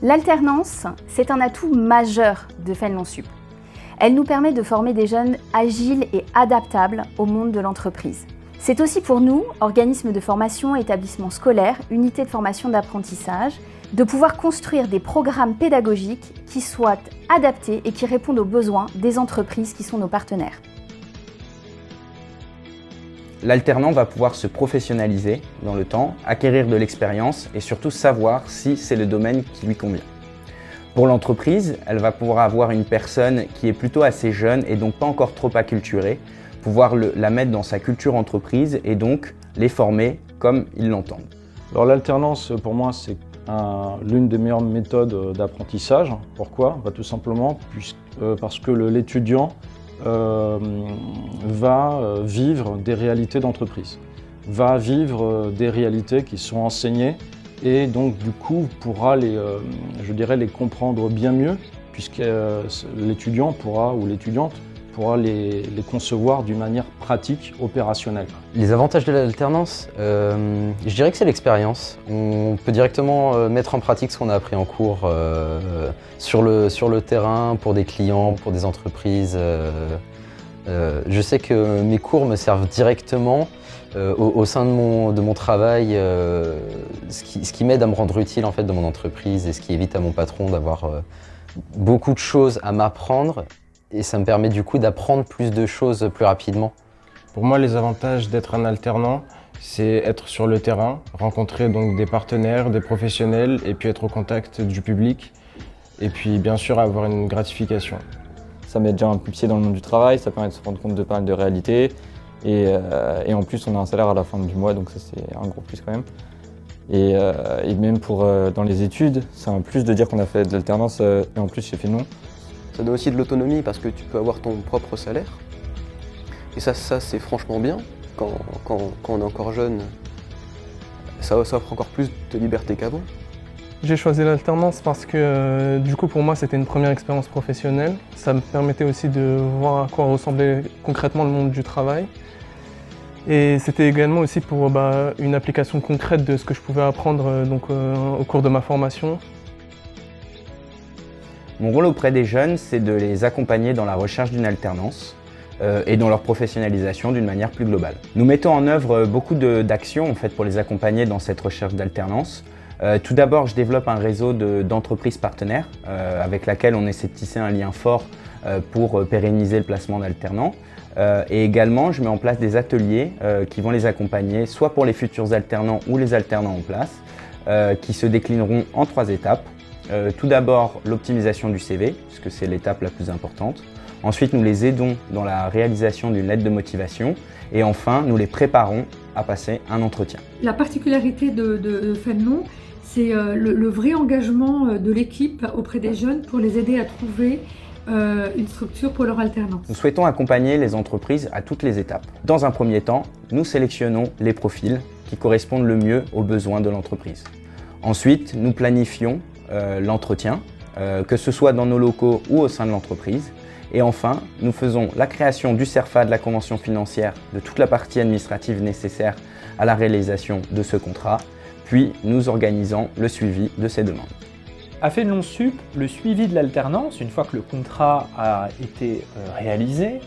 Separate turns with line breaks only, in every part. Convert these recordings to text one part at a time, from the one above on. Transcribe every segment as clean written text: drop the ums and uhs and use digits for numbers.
L'alternance, c'est un atout majeur de Fénelon Sup. Elle nous permet de former des jeunes agiles et adaptables au monde de l'entreprise. C'est aussi pour nous, organismes de formation, établissements scolaires, unités de formation d'apprentissage, de pouvoir construire des programmes pédagogiques qui soient adaptés et qui répondent aux besoins des entreprises qui sont nos partenaires.
L'alternant va pouvoir se professionnaliser dans le temps, acquérir de l'expérience et surtout savoir si c'est le domaine qui lui convient. Pour l'entreprise, elle va pouvoir avoir une personne qui est plutôt assez jeune et donc pas encore trop acculturée, pouvoir la mettre dans sa culture entreprise et donc les former comme ils l'entendent.
Alors l'alternance, pour moi, c'est l'une des meilleures méthodes d'apprentissage. Pourquoi? Tout simplement parce que l'étudiant va vivre des réalités d'entreprise, va vivre des réalités qui sont enseignées et donc du coup pourra les comprendre bien mieux puisque l'étudiant ou l'étudiante pourra les concevoir d'une manière pratique, opérationnelle.
Les avantages de l'alternance, je dirais que c'est l'expérience. On peut directement mettre en pratique ce qu'on a appris en cours sur le terrain, pour des clients, pour des entreprises. Je sais que mes cours me servent directement au sein de mon travail, ce qui m'aide à me rendre utile en fait, dans mon entreprise et ce qui évite à mon patron d'avoir beaucoup de choses à m'apprendre. Et ça me permet du coup d'apprendre plus de choses plus rapidement.
Pour moi, les avantages d'être un alternant, c'est être sur le terrain, rencontrer donc des partenaires, des professionnels et puis être au contact du public et puis bien sûr avoir une gratification.
Ça met déjà un pied dans le monde du travail, ça permet de se rendre compte de pas mal de réalités et en plus on a un salaire à la fin du mois donc ça c'est un gros plus quand même. Et même dans les études, c'est un plus de dire qu'on a fait de l'alternance et en plus j'ai fait non.
Ça donne aussi de l'autonomie parce que tu peux avoir ton propre salaire. Et ça c'est franchement bien. Quand on est encore jeune, ça offre encore plus de liberté qu'avant.
J'ai choisi l'alternance parce que du coup pour moi c'était une première expérience professionnelle. Ça me permettait aussi de voir à quoi ressemblait concrètement le monde du travail. Et c'était également aussi pour une application concrète de ce que je pouvais apprendre au cours de ma formation.
Mon rôle auprès des jeunes, c'est de les accompagner dans la recherche d'une alternance et dans leur professionnalisation d'une manière plus globale. Nous mettons en œuvre beaucoup d'actions en fait, pour les accompagner dans cette recherche d'alternance. Tout d'abord, je développe un réseau d'entreprises partenaires avec laquelle on essaie de tisser un lien fort pour pérenniser le placement d'alternants. Et également, je mets en place des ateliers qui vont les accompagner soit pour les futurs alternants ou les alternants en place, qui se déclineront en 3 étapes. Tout d'abord, l'optimisation du CV, puisque c'est l'étape la plus importante. Ensuite, nous les aidons dans la réalisation d'une lettre de motivation. Et enfin, nous les préparons à passer un entretien.
La particularité de Fénelon, c'est le vrai engagement de l'équipe auprès des jeunes pour les aider à trouver une structure pour leur alternance.
Nous souhaitons accompagner les entreprises à toutes les étapes. Dans un premier temps, nous sélectionnons les profils qui correspondent le mieux aux besoins de l'entreprise. Ensuite, nous planifions l'entretien, que ce soit dans nos locaux ou au sein de l'entreprise. Et enfin, nous faisons la création du CERFA, de la convention financière, de toute la partie administrative nécessaire à la réalisation de ce contrat, puis nous organisons le suivi de ces demandes.
À Fénelon Sup, le suivi de l'alternance, une fois que le contrat a été réalisé,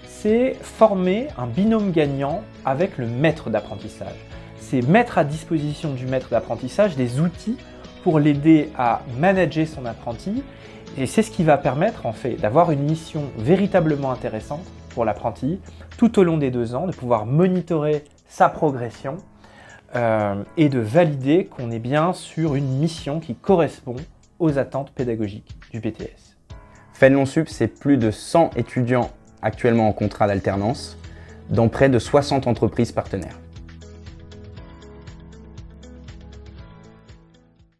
c'est former un binôme gagnant avec le maître d'apprentissage. C'est mettre à disposition du maître d'apprentissage des outils pour l'aider à manager son apprenti. Et c'est ce qui va permettre en fait d'avoir une mission véritablement intéressante pour l'apprenti tout au long des 2 ans, de pouvoir monitorer sa progression et de valider qu'on est bien sur une mission qui correspond aux attentes pédagogiques du BTS.
Fénelon Sup, c'est plus de 100 étudiants actuellement en contrat d'alternance dans près de 60 entreprises partenaires.